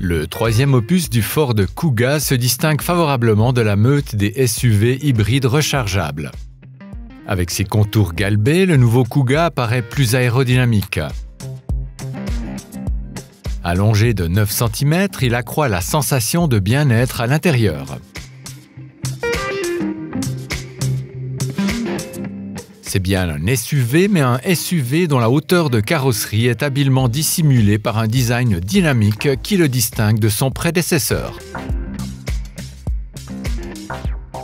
Le troisième opus du Ford Kuga se distingue favorablement de la meute des SUV hybrides rechargeables. Avec ses contours galbés, le nouveau Kuga apparaît plus aérodynamique. Allongé de 9 cm, il accroît la sensation de bien-être à l'intérieur. C'est bien un SUV, mais un SUV dont la hauteur de carrosserie est habilement dissimulée par un design dynamique qui le distingue de son prédécesseur.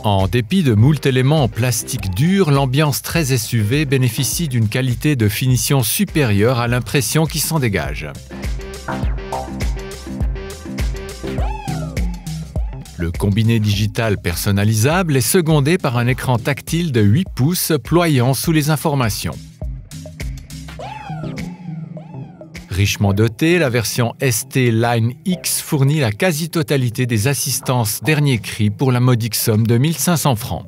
En dépit de moult éléments en plastique dur, l'ambiance très SUV bénéficie d'une qualité de finition supérieure à l'impression qui s'en dégage. Le combiné digital personnalisable est secondé par un écran tactile de 8 pouces ployant sous les informations. Richement dotée, la version ST Line X fournit la quasi-totalité des assistances dernier cri pour la modique somme de 1 500 francs.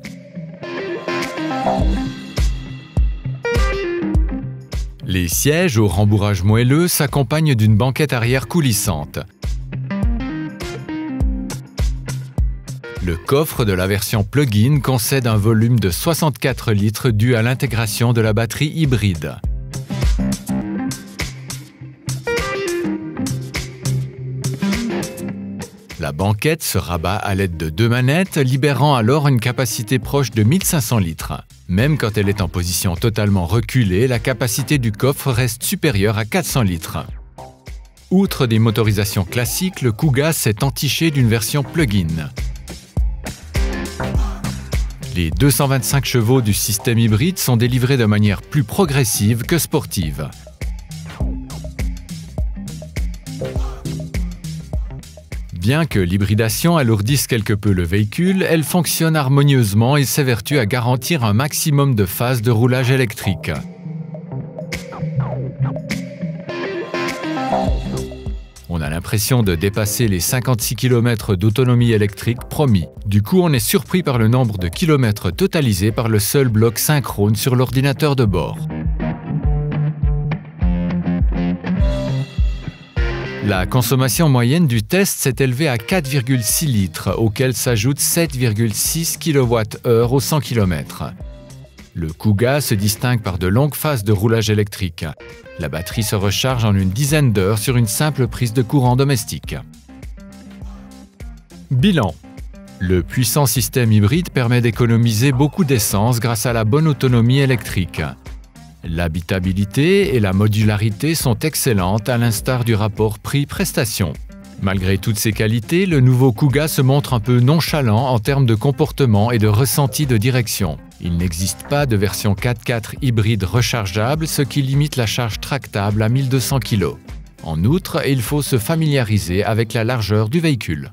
Les sièges au rembourrage moelleux s'accompagnent d'une banquette arrière coulissante. Le coffre de la version plug-in concède un volume de 64 litres dû à l'intégration de la batterie hybride. La banquette se rabat à l'aide de 2 manettes, libérant alors une capacité proche de 1500 litres. Même quand elle est en position totalement reculée, la capacité du coffre reste supérieure à 400 litres. Outre des motorisations classiques, le Kuga s'est entiché d'une version plug-in. Les 225 chevaux du système hybride sont délivrés de manière plus progressive que sportive. Bien que l'hybridation alourdisse quelque peu le véhicule, elle fonctionne harmonieusement et s'évertue à garantir un maximum de phases de roulage électrique. On a l'impression de dépasser les 56 km d'autonomie électrique promis. Du coup, on est surpris par le nombre de kilomètres totalisés par le seul bloc synchrone sur l'ordinateur de bord. La consommation moyenne du test s'est élevée à 4,6 litres, auquel s'ajoute 7,6 kWh au 100 km. Le Kuga se distingue par de longues phases de roulage électrique. La batterie se recharge en une dizaine d'heures sur une simple prise de courant domestique. Bilan. Le puissant système hybride permet d'économiser beaucoup d'essence grâce à la bonne autonomie électrique. L'habitabilité et la modularité sont excellentes à l'instar du rapport prix-prestation. Malgré toutes ces qualités, le nouveau Kuga se montre un peu nonchalant en termes de comportement et de ressenti de direction. Il n'existe pas de version 4x4 hybride rechargeable, ce qui limite la charge tractable à 1200 kg. En outre, il faut se familiariser avec la largeur du véhicule.